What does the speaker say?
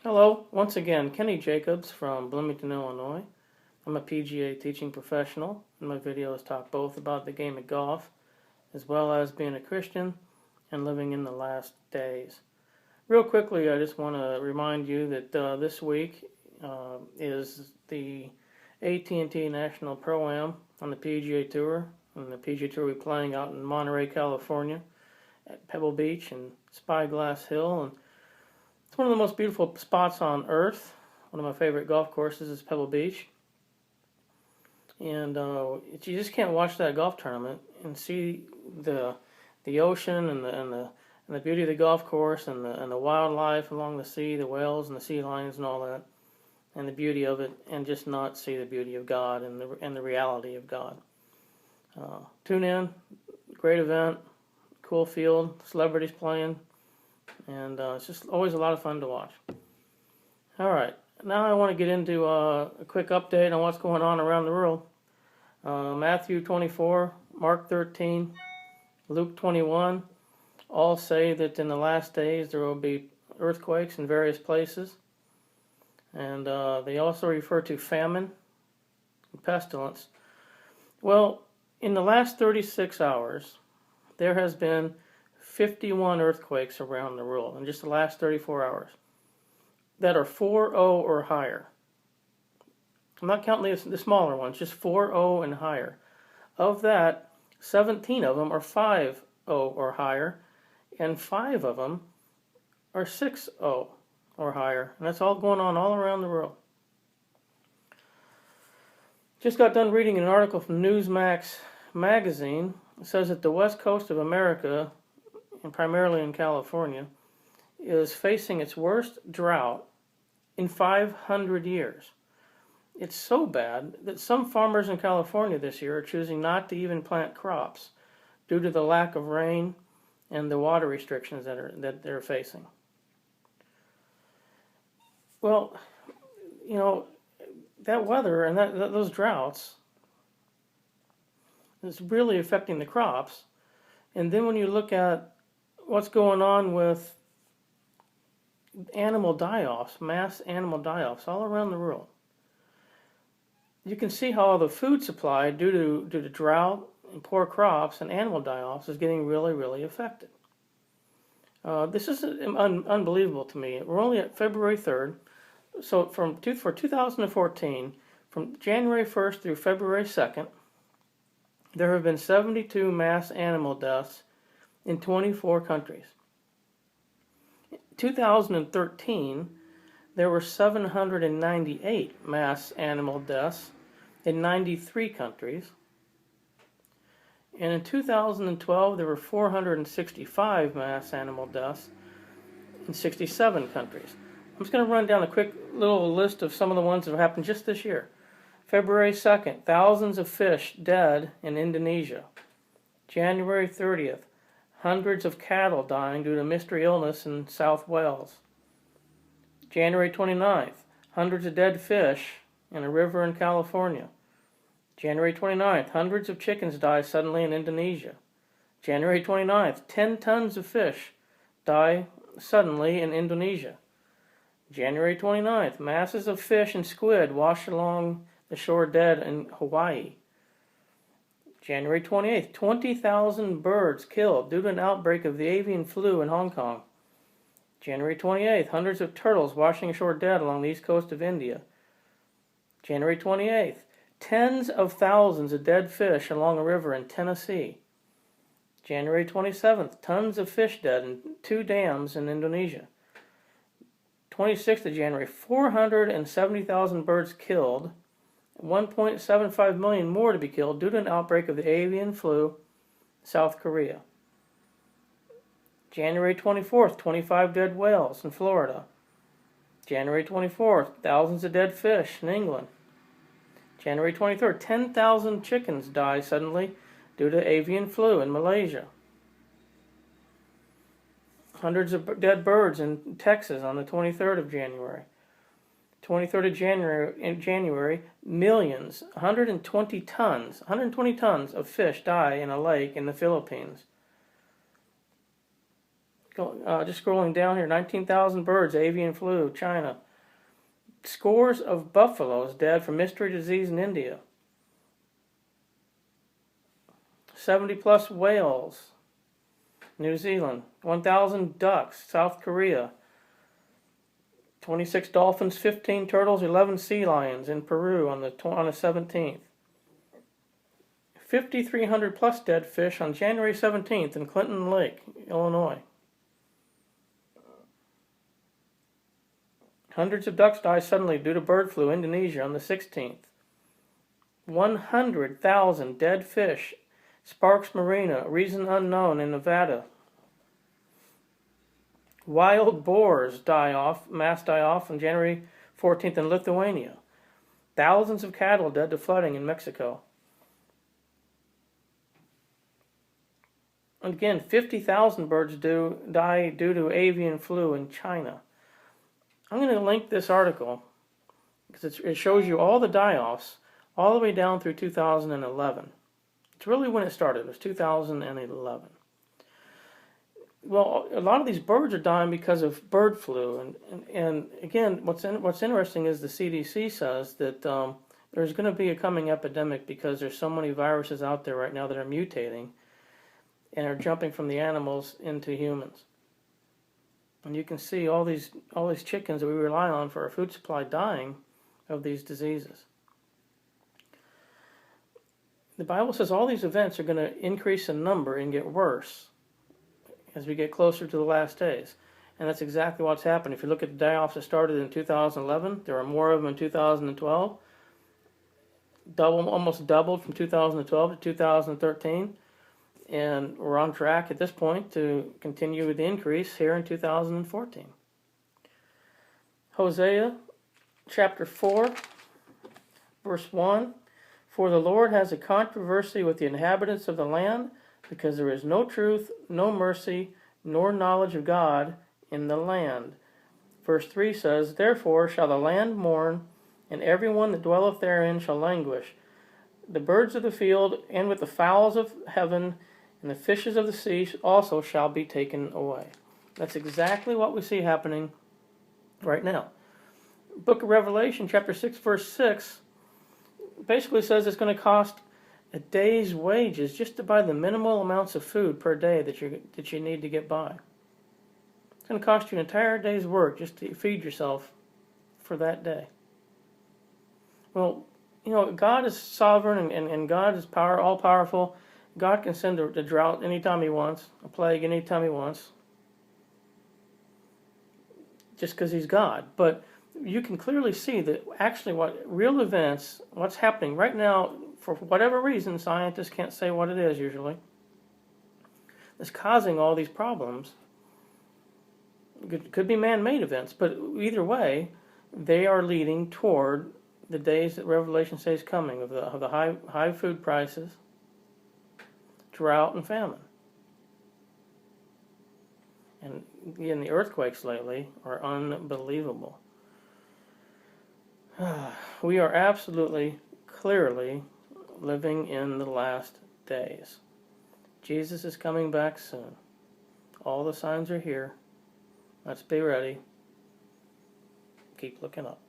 Hello, once again, Kenny Jacobs from Bloomington, Illinois. I'm a PGA teaching professional, and my videos talk both about the game of golf as well as being a Christian and living in the last days. Real quickly, I just want to remind you that this week is the AT&T National Pro-Am on the PGA Tour, and the PGA Tour will be playing out in Monterey, California, at Pebble Beach and Spyglass Hill, and it's one of the most beautiful spots on earth. One of my favorite golf courses is Pebble Beach. And you just can't watch that golf tournament and see the ocean and the beauty of the golf course and the wildlife along the sea, the whales and the sea lions and all that, and the beauty of it, and just not see the beauty of God and the reality of God. Tune in, great event, cool field, celebrities playing. And it's just always a lot of fun to watch. All right, now I want to get into a quick update on what's going on around the world. Matthew 24, Mark 13, Luke 21 all say that in the last days there will be earthquakes in various places. And they also refer to famine and pestilence. Well, in the last 36 hours, there has been 51 earthquakes around the world in just the last 34 hours that are 4.0 or higher. I'm not counting the smaller ones, just 4.0 and higher. Of that, 17 of them are 5.0 or higher, and 5 of them are 6.0 or higher. And that's all going on all around the world. Just got done reading an article from Newsmax magazine. It says that the west coast of America, and primarily in California, is facing its worst drought in 500 years. It's so bad that some farmers in California this year are choosing not to even plant crops due to the lack of rain and the water restrictions that they're facing. Well, you know, that weather and those droughts is really affecting the crops. And then when you look at what's going on with animal die-offs, mass animal die-offs all around the world, you can see how the food supply due to drought and poor crops and animal die-offs is getting really, really affected. This is unbelievable to me. We're only at February 3rd, so for 2014, from January 1st through February 2nd, there have been 72 mass animal deaths in 24 countries. In 2013, there were 798 mass animal deaths in 93 countries. And in 2012, there were 465 mass animal deaths in 67 countries. I'm just going to run down a quick little list of some of the ones that have happened just this year. February 2nd, thousands of fish dead in Indonesia. January 30th, hundreds of cattle dying due to mystery illness in South Wales. January 29th, hundreds of dead fish in a river in California. January 29th, hundreds of chickens die suddenly in Indonesia. January 29th, 10 tons of fish die suddenly in Indonesia. January 29th, masses of fish and squid wash along the shore dead in Hawaii. January 28th, 20,000 birds killed due to an outbreak of the avian flu in Hong Kong. January 28th, hundreds of turtles washing ashore dead along the east coast of India. January 28th, tens of thousands of dead fish along a river in Tennessee. January 27th, tons of fish dead in 2 dams in Indonesia. 26th of January, 470,000 birds killed, 1.75 million more to be killed due to an outbreak of the avian flu in South Korea. January 24th, 25 dead whales in Florida. January 24th, thousands of dead fish in England. January 23rd, 10,000 chickens die suddenly due to avian flu in Malaysia. Hundreds of dead birds in Texas on the 23rd of January. 23rd of January, millions, 120 tons of fish die in a lake in the Philippines. Just scrolling down here, 19,000 birds, avian flu, China. Scores of buffaloes dead from mystery disease in India. 70 plus whales, New Zealand. 1,000 ducks, South Korea. 26 dolphins, 15 turtles, 11 sea lions in Peru on the 17th. 5,300 plus dead fish on January 17th in Clinton Lake, Illinois. Hundreds of ducks die suddenly due to bird flu, Indonesia on the 16th. 100,000 dead fish, Sparks Marina, reason unknown in Nevada. Wild boars mass die off on January 14th in Lithuania. Thousands of cattle dead to flooding in Mexico. And again, 50,000 birds die due to avian flu in China. I'm going to link this article because it shows you all the die-offs all the way down through 2011. It's really when it started. It was 2011. Well, a lot of these birds are dying because of bird flu, and again, what's interesting is the CDC says that there's going to be a coming epidemic because there's so many viruses out there right now that are mutating and are jumping from the animals into humans. And you can see all these chickens that we rely on for our food supply dying of these diseases. The Bible says all these events are going to increase in number and get worse as we get closer to the last days. And that's exactly what's happened. If you look at the die-offs that started in 2011, there are more of them in 2012. Almost doubled from 2012 to 2013. And we're on track at this point to continue with the increase here in 2014. Hosea chapter 4, verse 1. For the Lord has a controversy with the inhabitants of the land, because there is no truth, no mercy, nor knowledge of God in the land. Verse 3 says, Therefore shall the land mourn, and every one that dwelleth therein shall languish. The birds of the field, and with the fowls of heaven, and the fishes of the sea also shall be taken away. That's exactly what we see happening right now. Book of Revelation, chapter 6, verse 6, basically says it's going to cost a day's wages just to buy the minimal amounts of food per day that you need to get by. It's going to cost you an entire day's work just to feed yourself for that day. Well, God is sovereign and God is all powerful. God can send a drought anytime He wants, a plague anytime He wants, just because He's God. But you can clearly see that actually what's happening right now, for whatever reason, scientists can't say what it is usually, that's causing all these problems. It could be man-made events, but either way, they are leading toward the days that Revelation says coming, of the high food prices, drought, and famine. And again, the earthquakes lately are unbelievable. We are absolutely, clearly living in the last days. Jesus is coming back soon. All the signs are here. Let's be ready. Keep looking up.